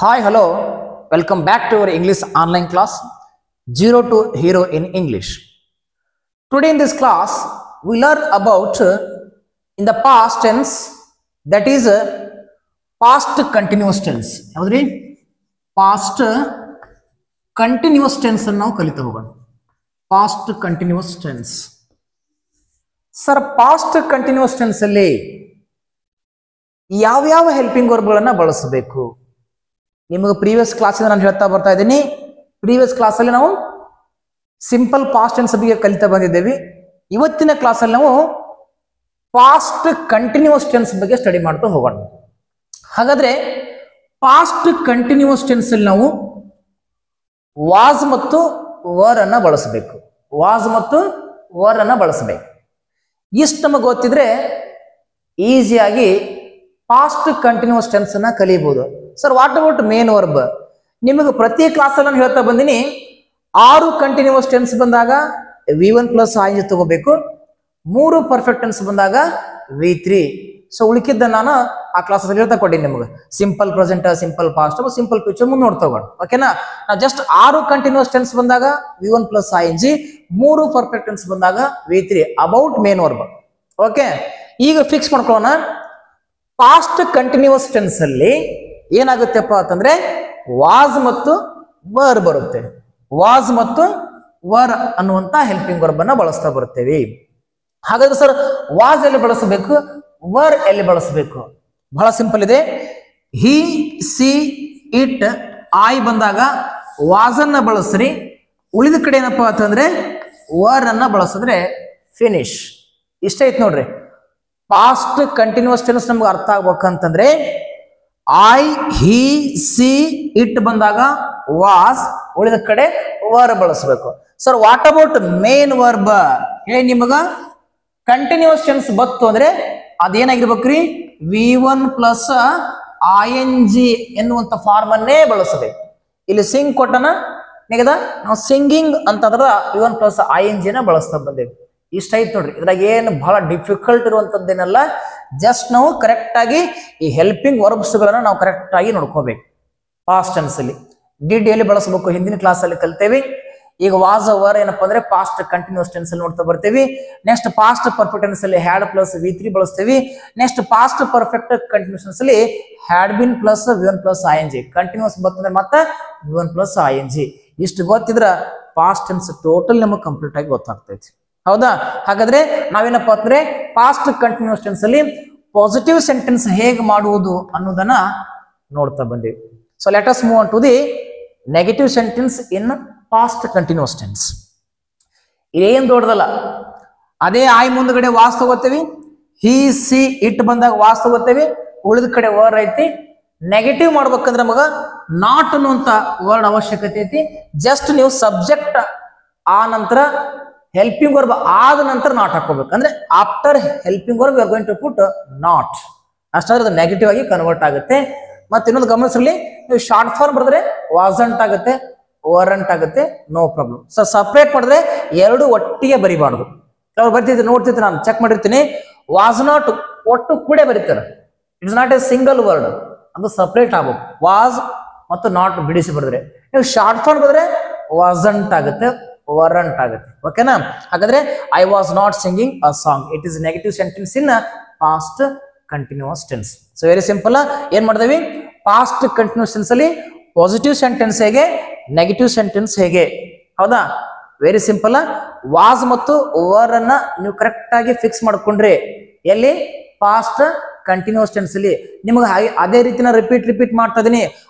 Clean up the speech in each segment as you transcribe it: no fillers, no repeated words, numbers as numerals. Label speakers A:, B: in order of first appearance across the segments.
A: Hi, hello. Welcome back to our English online class Zero to Hero in English. Today in this class, we learn about in the past tense, that is past continuous tense. Yaudri? Past continuous tense ಅನ್ನು ನಾವು ಕಲಿತಾ ಹೋಗೋಣ. Past continuous tense. Sir, past continuous tense ಅಲ್ಲಿ ಯಾವ helping ವರ್ಬ್ಗಳನ್ನು ಬಳಸಬೇಕು? ನಿಮಗೆ previous ಕ್ಲಾಸಿಂದ ನಾನು ಹೇಳ್ತಾ ಬರ್ತಾ ಇದ್ದೀನಿ. ಪ್ರೀವಿಯಸ್ ಕ್ಲಾಸಲ್ಲಿ ನಾವು ಸಿಂಪಲ್ ಪಾಸ್ಟ್ ಟೆನ್ಸ್ ಬಗ್ಗೆ ಕಲಿತಾ ಬಂದಿದ್ದೇವೆ. ಇವತ್ತಿನ ಕ್ಲಾಸಲ್ಲಿ ನಾವು ಪಾಸ್ಟ್ ಕಂಟಿನ್ಯೂಸ್ ಟೆನ್ಸ್ ಬಗ್ಗೆ ಸ್ಟಡಿ ಮಾಡ್ತಾ ಹೋಗೋಣ. ಹಾಗಾದ್ರೆ ಪಾಸ್ಟ್ ಕಂಟಿನ್ಯೂಸ್ ಟೆನ್ಸ್ ಅಲ್ಲಿ ನಾವು ವಾಸ್ ಮತ್ತು ವರ್ ಅನ್ನ ಬಳಸಬೇಕು. ವಾಸ್ ಮತ್ತು ವರ್ ಅನ್ನ ಬಳಸಬೇಕು. ಇಷ್ಟು ನಮಗೆ ಗೊತ್ತಿದ್ರೆ ಈಸಿಯಾಗಿ ಪಾಸ್ಟ್ ಕಂಟಿನ್ಯೂಸ್ ಟೆನ್ಸ್ ಅನ್ನ ಕಲಿಬಹುದು. Sir, what about main verb? ನಿಮಗೆ ಪ್ರತಿ ಕ್ಲಾಸಲ್ಲಿ ನಾನು ಹೇಳ್ತಾ ಬಂದಿನಿ, 6 ಕಂಟಿನ್ಯೂಸ್ ಟೆನ್ಸ್ ಬಂದಾಗ V1 ಪ್ಲಸ್ ING ತಗೋಬೇಕು, 3 ಪರ್ಫೆಕ್ಟ್ ಟೆನ್ಸ್ ಬಂದಾಗ V3. ಸೊ ಉಳಿಕಿದ್ದ ನಾನು ಆ ಕ್ಲಾಸಲ್ಲಿ ಹೇಳ್ತಾ ಕೊಟ್ಟಿನಿ ನಿಮಗೆ. Simple present, simple past, simple future ಮುಂದೆ ನೋಡ್ತಾ ಹೋಗೋಣ. ಓಕೆನಾ? ನಾವು ಜಸ್ಟ್ 6 ಕಂಟಿನ್ಯೂಸ್ ಟೆನ್ಸ್ ಬಂದಾಗ V1 plus ING, 3 perfect tense ಬಂದಾಗ V3 about main verb. Okay, ಈಗ ಫಿಕ್ಸ್ ಮಾಡ್ಕೊಳ್ಳೋಣ. ಪಾಸ್ಟ್ ಕಂಟಿನ್ಯೂಸ್ ಟೆನ್ಸ್ ಅಲ್ಲಿ ಏನಾಗುತ್ತೆಪ್ಪ ಅಂತಂದ್ರೆ ವಾಸ್ ಮತ್ತು ವರ್ ಬರುತ್ತೆ. ವಾಸ್ ಮತ್ತು ವರ್ ಅನ್ನುವಂತ ಹೆಲ್ಪಿಂಗ್ ವರ್ಬ್ ಅನ್ನ ಬಳಸ್ತಾ ಬರ್ತೇವೆ. ಹಾಗಾದ್ರೆ ಸರ್, ವಾಸ್ ಎಲ್ಲಿ ಬಳಸಬೇಕು, ವರ್ ಎಲ್ಲಿ ಬಳಸಬೇಕು? ಬಹಳ ಸಿಂಪಲ್ ಇದೆ. ಹಿ, ಸಿ, ಇಟ್, ಐ ಬಂದಾಗ ವಾಸ್ ಅನ್ನ ಬಳಸ್ರಿ. ಉಳಿದ ಕಡೆ ಏನಪ್ಪಾ ಅಂತಂದ್ರೆ ವರ್ ಅನ್ನ ಬಳಸಿದ್ರೆ ಫಿನಿಶ್. ಇಷ್ಟ ಐತ್ ನೋಡ್ರಿ. ಪಾಸ್ಟ್ ಕಂಟಿನ್ಯೂಸ್ ಟೆನ್ಸ್ ನಮ್ಗೆ ಅರ್ಥ ಆಗ್ಬೇಕಂತಂದ್ರೆ ಐ, ಹಿ, ಸಿ, ಇಟ್ ಬಂದಾಗ ವಾಸ್, ಉಳಿದ ಕಡೆ ವರ್ ಬಳಸಬೇಕು. Sir, what about main verb? ಹೇಳಿ, ನಿಮಗ ಕಂಟಿನ್ಯೂಸ್ ಟೆನ್ಸ್ ಬತ್ತು ಅಂದ್ರೆ ಅದೇನಾಗಿರ್ಬೇಕ್ರಿ? V1 ಪ್ಲಸ್ ING ಎನ್ನುವಂತ ಫಾರ್ಮ್ ಅನ್ನೇ ಬಳಸಬೇಕು. ಇಲ್ಲಿ ಸಿಂಗ್ ಕೊಟ್ಟನ ನಿಗದ ನಾವು ಸಿಂಗಿಂಗ್ ಅಂತಂದ್ರ V1 ಪ್ಲಸ್ ING ನ ಬಳಸ್ತಾ ಬಂದೇವಿ. ಇಷ್ಟ ಐತ್ ನೋಡ್ರಿ. ಇದ್ರಾಗ ಏನು ಬಹಳ ಡಿಫಿಕಲ್ಟ್ ಇರುವಂತದ್ದೇನಲ್ಲ. ಜಸ್ಟ್ ನಾವು ಕರೆಕ್ಟ್ ಆಗಿ ಈ ಹೆಲ್ಪಿಂಗ್ ವರ್ಬ್ಸ್ ಗಳನ್ನ ನಾವು ಕರೆಕ್ಟ್ ಆಗಿ ನೋಡ್ಕೋಬೇಕು. ಪಾಸ್ಟ್ ಟೆನ್ಸ್ ಅಲ್ಲಿ ಡಿಡ್ ಎಲ್ಲಿ ಬಳಸಬೇಕು ಹಿಂದಿನ ಕ್ಲಾಸ್ ಅಲ್ಲಿ ಕಲ್ತೇವಿ. ಈಗ ವಾಸ್ ವರ್ ಏನಪ್ಪಾ ಅಂದ್ರೆ ಪಾಸ್ಟ್ ಕಂಟಿನ್ಯೂಸ್ ಟೆನ್ಸ್ ಅಲ್ಲಿ ನೋಡ್ತಾ ಬರ್ತೀವಿ. ನೆಕ್ಸ್ಟ್ ಪಾಸ್ಟ್ ಪರ್ಫೆಕ್ಟ್ ಟೆನ್ಸ್ ಅಲ್ಲಿ ಹ್ಯಾಡ್ ಪ್ಲಸ್ V3 ಬಳಸ್ತೀವಿ. Next past perfect continuous tense ಅಲ್ಲಿ had been plus V1 plus ING. Continuous ಬರ್ತಂದ್ರೆ ಮತ್ತೆ V1 ಪ್ಲಸ್ ING. ಇಷ್ಟು ಗೊತ್ತಿದ್ರ ಪಾಸ್ಟ್ ಟೆನ್ಸ್ ಟೋಟಲ್ ನಮಗೆ ಕಂಪ್ಲೀಟ್ ಆಗಿ ಗೊತ್ತಾಗ್ತೈತಿ. ಹೌದಾ? ಹಾಗಾದ್ರೆ ನಾವೇನಪ್ಪ ಅಂದ್ರೆ ಪಾಸ್ಟ್ ಕಂಟಿನ್ಯೂಸ್ ಟೆನ್ಸ್ ಅಲ್ಲಿ ಪಾಸಿಟಿವ್ ಸೆಂಟೆನ್ಸ್ ಹೇಗೆ ಮಾಡುವುದು ಅನ್ನೋದನ್ನ ನೋಡ್ತಾ ಬಂದಿವಿ. So let us move on to the negative sentence in past continuous tense. ಇದೇನ್ ದೊಡ್ಡದಲ್ಲ. ಅದೇ ಐ ಮುಂದ್ಗಡೆ ವಾಸ್ ತಗೋತೇವಿ, ಹಿ, ಸಿ, ಇಟ್ ಬಂದಾಗ ವಾಸ್ ತಗೋತೇವಿ, ಉಳಿದ ಕಡೆ ವರ್ ಐತಿ. ನೆಗೆಟಿವ್ ಮಾಡ್ಬೇಕಂದ್ರೆ ನಮಗ ನಾಟ್ ಅನ್ನುವಂತ ವರ್ಡ್ ಅವಶ್ಯಕತೆ ಐತಿ. ಜಸ್ಟ್ ನೀವು ಸಬ್ಜೆಕ್ಟ್ ಆ ನಂತರ ಹೆಲ್ಪಿಂಗ್ ವರ್ಬ್ ಆದ ನಂತರ ನಾಟ್ ಹಾಕೋಬೇಕು. ಅಂದ್ರೆ after helping verb you are going to put not. ಅಷ್ಟಾದ್ರೆ ಅದು ನೆಗೆಟಿವ್ ಆಗಿ ಕನ್ವರ್ಟ್ ಆಗುತ್ತೆ. ಮತ್ತೆ ಇನ್ನೊಂದು ಗಮನಿಸಲಿ, ನೀವು ಶಾರ್ಟ್ ಫಾರ್ಮ್ ಬರೆದ್ರೆ ವಾಸಂಟ್ ಆಗುತ್ತೆ, ವರಂಟ್ ಆಗುತ್ತೆ, ನೋ ಪ್ರಾಬ್ಲಮ್. ಸೊ ಸಪ್ರೇಟ್ ಮಾಡಿದ್ರೆ ಎರಡು ಒಟ್ಟಿಗೆ ಬರಿಬಾರ್ದು. ಅವ್ರು ಬರ್ತಿದ್ರು ನೋಡ್ತಿದ್ರು, ನಾನು ಚೆಕ್ ಮಾಡಿರ್ತೀನಿ, ವಾಸ್ ನಾಟ್ ಒಟ್ಟು ಕೂಡ ಬರೀತಾರೆ. It's not A single word, ಅದು ಸಪ್ರೇಟ್ ಆಗ್ಬೇಕು. ವಾಸ್ ಮತ್ತು ನಾಟ್ ಬಿಡಿಸಿ ಬರೆದ್ರೆ. ನೀವು ಶಾರ್ಟ್ ಫಾರ್ಮ್ ಬರೆದ್ರೆ ವಾಸಂಟ್ ಆಗುತ್ತೆ, ವರಂಟ್ ಆಗುತ್ತೆ. ಓಕೆನಾ? ಹಾಗಾದ್ರೆ I was not singing a song, it is negative sentence in past continuous tense. So very simple. ಏನ್ ಮಾಡಿದ್ವಿ? ಪಾಸ್ಟ್ ಕಂಟಿನ್ಯೂಸ್ ಟೆನ್ಸ್ ಅಲ್ಲಿ ಪಾಸಿಟಿವ್ ಸೆಂಟೆನ್ಸ್ ಹೇಗೆ, ನೆಗೆಟಿವ್ ಸೆಂಟೆನ್ಸ್ ಹೇಗೆ. ಹೌದಾ? Very simple. ವಾಸ್ ಮತ್ತು ವರ್ ಅನ್ನ ನೀವು ಕರೆಕ್ಟ್ ಆಗಿ ಫಿಕ್ಸ್ ಮಾಡ್ಕೊಂಡ್ರೆ ಎಲ್ಲಿ? ಪಾಸ್ಟ್ ಕಂಟಿನ್ಯೂಸ್ ಟೆನ್ಸ್ ಅಲ್ಲಿ. ನಿಮಗೆ ಅದೇ ರೀತಿನ ರಿಪೀಟ್ ಮಾಡ್ತಾ ಇದೀನಿ.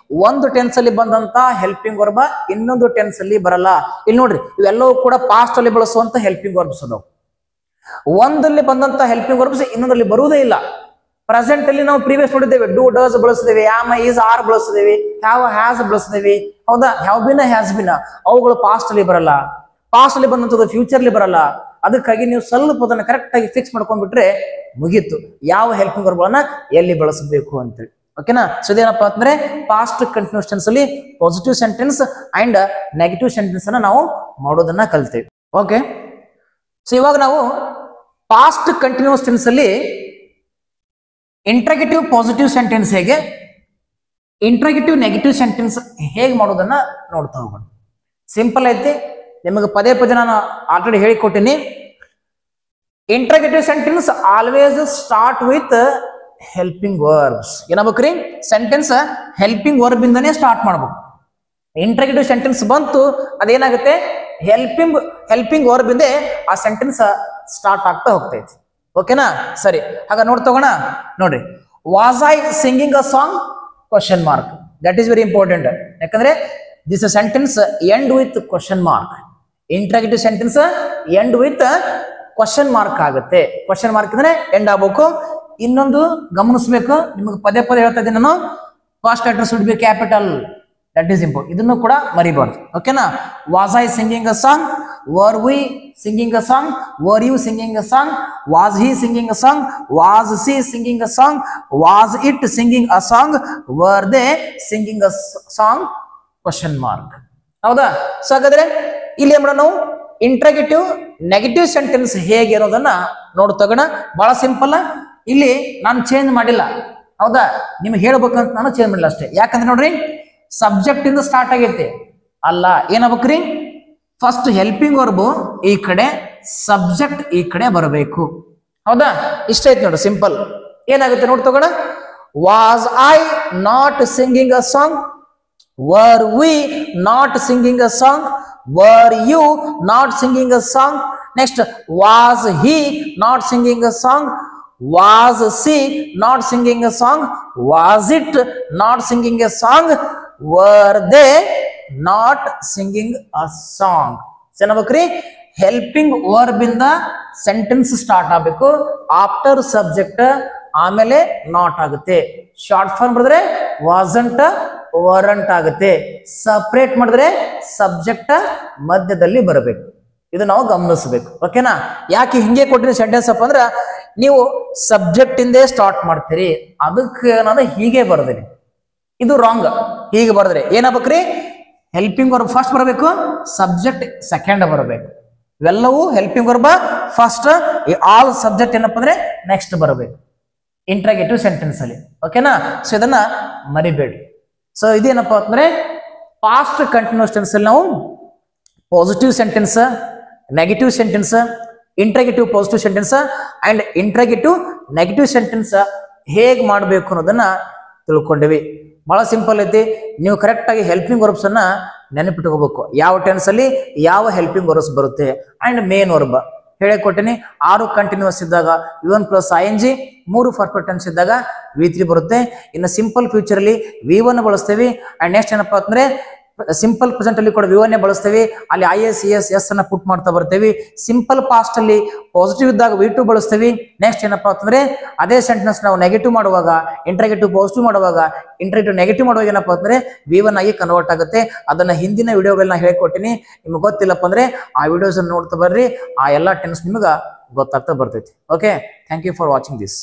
A: ಒಂದು ಟೆನ್ಸ್ ಅಲ್ಲಿ ಬಂದಂತ ಹೆಲ್ಪಿಂಗ್ ವರ್ಬ ಇನ್ನೊಂದು ಟೆನ್ಸ್ ಅಲ್ಲಿ ಬರಲ್ಲ. ಇಲ್ಲಿ ನೋಡ್ರಿ, ಇವೆಲ್ಲವೂ ಕೂಡ ಪಾಸ್ಟ್ ಅಲ್ಲಿ ಬಳಸುವಂತ ಹೆಲ್ಪಿಂಗ್ ವರ್ಬ್ಸ್ ಅದಾವ. ಒಂದಲ್ಲಿ ಬಂದಂತ ಹೆಲ್ಪಿಂಗ್ ವರ್ಬ್ಸ್ ಇನ್ನೊಂದಲ್ಲಿ ಬರುವುದೇ ಇಲ್ಲ. ಪ್ರೆಸೆಂಟ್ ಅಲ್ಲಿ ನಾವು ಪ್ರೀವಿಯಸ್ ನೋಡಿದ್ದೇವೆ, ಡೂ, ಡಸ್ ಬಳಸಿದೇವೆ, ಆಮ್, ಈಸ್, ಆರ್ ಬಳಸಿದೇವೆ, ಹ್ಯಾವ್, ಹ್ಯಾಸ್ ಬಳಸಿದೇವೆ. ಹೌದಾ? ಹ್ಯಾವ್ ಬಿನ್, ಹ್ಯಾಸ್ ಬಿನ್ ಅವುಗಳು ಪಾಸ್ಟ್ ಅಲ್ಲಿ ಬರಲ್ಲ. ಪಾಸ್ಟ್ ಅಲ್ಲಿ ಬಂದಂತದ್ದು ಫ್ಯೂಚರ್ ಅಲ್ಲಿ ಬರಲ್ಲ. ಅದಕ್ಕಾಗಿ ನೀವು ಸ್ವಲ್ಪ ಅದನ್ನ ಕರೆಕ್ಟ್ ಆಗಿ ಫಿಕ್ಸ್ ಮಾಡ್ಕೊಂಡ್ಬಿಟ್ರೆ ಮುಗೀತು, ಯಾವ ಹೆಲ್ಪಿಂಗ್ ವರ್ಬ್ಗಳನ್ನ ಎಲ್ಲಿ ಬಳಸಬೇಕು ಅಂತೇಳಿ. ಓಕೆನಾ? ಸೊ ಇದೇನಪ್ಪ ಅಂದ್ರೆ ಪಾಸ್ಟ್ ಕಂಟಿನ್ಯೂಸ್ ಟೆನ್ಸ್ ಅಲ್ಲಿ positive sentence and negative sentence ಅನ್ನ ನಾವು ಮಾಡೋದನ್ನ ಕಲ್ತೇವೆ. ಓಕೆ, ಸೊ ಇವಾಗ ನಾವು ಪಾಸ್ಟ್ ಕಂಟಿನ್ಯೂಸ್ ಟೆನ್ಸ್ ಅಲ್ಲಿ ಇಂಟ್ರಗೇಟಿವ್ ಪಾಸಿಟಿವ್ ಸೆಂಟೆನ್ಸ್ ಹೇಗೆ, ಇಂಟ್ರಾಗೇಟಿವ್ ನೆಗೆಟಿವ್ ಸೆಂಟೆನ್ಸ್ ಹೇಗೆ ಮಾಡೋದನ್ನ ನೋಡ್ತಾ ಹೋಗೋಣ. ಸಿಂಪಲ್ ಐತಿ, ನಿಮಗೆ ಪದೇ ಪದೇ ನಾನು ಆಲ್ರೆಡಿ ಹೇಳಿಕೊಟ್ಟಿನಿ. Interrogative sentence always start with helping verbs. ಏನಾಗ್ಬೇಕ್ರಿ? ಸೆಂಟೆನ್ಸ್ ಹೆಲ್ಪಿಂಗ್ ವರ್ಬ್ ಇಂದಾನೆ ಸ್ಟಾರ್ಟ್ ಮಾಡ್ಬೇಕು. ಇಂಟ್ರಾಗೇಟಿವ್ ಸೆಂಟೆನ್ಸ್ ಬಂತು, ಅದೇನಾಗುತ್ತೆ? ಹೆಲ್ಪಿಂಗ್ ವರ್ಬ್ ಇಂದೇ ಆ ಸೆಂಟೆನ್ಸ್ ಸ್ಟಾರ್ಟ್ ಆಗ್ತಾ ಹೋಗ್ತೈತಿ. ಓಕೆನಾ? ಸರಿ, ಹಾಗ ನೋಡ್ತೋಗೋಣ. ನೋಡ್ರಿ, was I singing a song? Question mark. That is very important. ಯಾಕಂದ್ರೆ this sentence end with question mark. Interrogative sentence end with question mark ಆಗುತ್ತೆ. ಕ್ವಶನ್ ಮಾರ್ಕ್ ಅಂದ್ರೆ ಎಂಡ್ ಆಗ್ಬೇಕು. ಇನ್ನೊಂದು ಗಮನಿಸಬೇಕು, ನಿಮಗೆ ಪದೇ ಪದೇ ಹೇಳ್ತಾ ಇದ್ದೀನಿ ನಾನು, first letter should be capital. That is important. ಇದನ್ನು ಕೂಡ ಮರಿಬಾರ್ದು. ಓಕೆನಾ? Was I singing a song? Were we singing a song? Were you singing a song? Was he singing a song? Was C singing a song? Was it singing a song? Were they singing a song? Question mark. ಹೌದಾ? So ಹಾಗಾದ್ರೆ ಇಲ್ಲಿ ಏನ್ ಮಾಡೋಣ ನಾವು? Interrogative negative sentence ಹೇಗೆ ಅನ್ನೋದನ್ನ ನೋಡ್ತಗೋಣ. ಬಹಳ simple. ಇಲ್ಲಿ ನಾನು ಚೇಂಜ್ ಮಾಡಿಲ್ಲ. ಹೌದಾ? ನಿಮ್ಗೆ ಹೇಳ್ಬೇಕಂತ ನಾನು ಚೇಂಜ್ ಮಾಡಿಲ್ಲ ಅಷ್ಟೇ. ಯಾಕಂದ್ರೆ ನೋಡ್ರಿ, ಸಬ್ಜೆಕ್ಟ್ ಇಂದ ಸ್ಟಾರ್ಟ್ ಆಗೈತಿ ಅಲ್ಲ. ಏನಾಗ್ಬೇಕ್ರಿ? ಫಸ್ಟ್ ಹೆಲ್ಪಿಂಗ್ ವರ್ಬ್ ಈ ಕಡೆ, ಸಬ್ಜೆಕ್ಟ್ ಈ ಕಡೆ ಬರಬೇಕು. ಹೌದಾ? ಇಷ್ಟ ಐತಿ ನೋಡಿ, ಸಿಂಪಲ್. ಏನಾಗುತ್ತೆ ನೋಡ್ತಗೋಣ. Was I not singing a song? Were we not singing a song? Were you not singing a song? Next, was he not singing a song? Was she not singing a song? Was it not singing a song? Were they not singing a song? ಏನಾಗ್ಬೇಕ್ರಿ? Helping verb ಇಂದ sentence start ಆಗಬೇಕು. After subject, ಆಮೇಲೆ not ಆಗುತ್ತೆ. Short form ಮಾಡಿದ್ರೆ wasn't weren't ಆಗುತ್ತೆ. Separate ಮಾಡಿದ್ರೆ subject ಮಧ್ಯದಲ್ಲಿ ಬರಬೇಕು. ಇದು ನಾವು ಗಮನಿಸಬೇಕು. ಓಕೆನಾ? ಯಾಕೆ ಹಿಂಗೆ ಕೊಟ್ಟಿನ ಸೆಂಟೆನ್ಸ್ ಅಪ್ಪ ಅಂದ್ರೆ, ನೀವು ಸಬ್ಜೆಕ್ಟ್ ಇಂದೇ ಸ್ಟಾರ್ಟ್ ಮಾಡ್ತೀರಿ, ಅದಕ್ಕೆ ನಾನು ಹೀಗೆ ಬರ್ದೇನೆ. ಇದು ರಾಂಗ್. ಹೀಗೆ ಬರೆದ್ರೆ ಏನಾಗ್ಬೇಕ್ರಿ? ಹೆಲ್ಪಿಂಗ್ ವರ್ಬ್ ಫಸ್ಟ್ ಬರಬೇಕು, ಸಬ್ಜೆಕ್ಟ್ ಸೆಕೆಂಡ್ ಬರಬೇಕು. ಇವೆಲ್ಲವೂ helping verb first, all subject ಏನಪ್ಪ ಅಂದ್ರೆ ನೆಕ್ಸ್ಟ್ ಬರಬೇಕು ಇಂಟ್ರಾಗೇಟಿವ್ ಸೆಂಟೆನ್ಸ್ ಅಲ್ಲಿ. ಓಕೆನಾ? ಸೊ ಇದನ್ನ ಮರಿಬೇಡಿ. ಸೊ ಇದೇನಪ್ಪ ಅಂದ್ರೆ ಪಾಸ್ಟ್ ಕಂಟಿನ್ಯೂಸ್ ಟೆನ್ಸ್ ಅಲ್ಲಿ ನಾವು positive sentence, negative sentence, interrogative positive sentence and interrogative negative sentence ಹೇಗೆ ಮಾಡಬೇಕು ಅನ್ನೋದನ್ನ ತಿಳ್ಕೊಂಡಿವಿ. ಬಹಳ ಸಿಂಪಲ್ ಐತಿ. ನೀವು ಕರೆಕ್ಟ್ ಆಗಿ ಹೆಲ್ಪಿಂಗ್ ವರ್ಬ್ಸ್ ಅನ್ನ ನೆನಪಿಟ್ಕೋಬೇಕು. ಯಾವ ಟೆನ್ಸ್ ಅಲ್ಲಿ ಯಾವ ಹೆಲ್ಪಿಂಗ್ ವರ್ಬ್ಸ್ ಬರುತ್ತೆ ಅಂಡ್ ಮೇನ್ ವರ್ಬ್ ಹೇಳಿಕೊಟ್ಟಿನಿ. 6 ಕಂಟಿನ್ಯೂಸ್ ಇದ್ದಾಗ V1 plus ING, 3 perfect tense ಇದ್ದಾಗ V3 ಬರುತ್ತೆ. ಇನ್ನು ಸಿಂಪಲ್ ಫ್ಯೂಚರ್ ಅಲ್ಲಿ V1 ಬಳಸ್ತೇವೆ. ಅಂಡ್ ನೆಕ್ಸ್ಟ್ ಏನಪ್ಪಾ ಅಂದ್ರೆ ಸಿಂಪಲ್ ಪ್ರೆಸೆಂಟ್ ಅಲ್ಲಿ ಕೂಡ V1 ಬಳಸ್ತೇವೆ. ಅಲ್ಲಿ IS ES S ಅನ್ನ ಪುಟ್ ಮಾಡ್ತಾ ಬರ್ತೇವೆ. ಸಿಂಪಲ್ ಪಾಸ್ಟ್ ಅಲ್ಲಿ ಪಾಸಿಟಿವ್ ಇದ್ದಾಗ V2 ಬಳಸ್ತೇವೆ. ನೆಕ್ಸ್ಟ್ ಏನಪ್ಪಾ ಅಂತಂದ್ರೆ ಅದೇ ಸೆಂಟೆನ್ಸ್ ನಾವು ನೆಗೆಟಿವ್ ಮಾಡುವಾಗ, ಇಂಟ್ರಾಗೇಟಿವ್ ಪಾಸಿಟಿವ್ ಮಾಡುವಾಗ, ಇಂಟ್ರಾಗೇಟಿವ್ ನೆಗೆಟಿವ್ ಮಾಡುವಾಗ ಏನಪ್ಪಾ ಅಂದ್ರೆ V1 ಆಗಿ ಕನ್ವರ್ಟ್ ಆಗುತ್ತೆ. ಅದನ್ನ ಹಿಂದಿನ ವಿಡಿಯೋಗಳನ್ನ ಹೇಳ್ಕೊಟ್ಟಿನಿ. ನಿಮ್ಗೆ ಗೊತ್ತಿಲ್ಲಪ್ಪ ಅಂದ್ರೆ ಆ ವಿಡಿಯೋಸ್ ನೋಡ್ತಾ ಬರ್ರಿ. ಆ ಎಲ್ಲಾ ಟೆನ್ಸ್ ನಿಮ್ಗೆ ಗೊತ್ತಾಗ್ತಾ ಬರ್ತೈತಿ. Okay, thank you for watching this.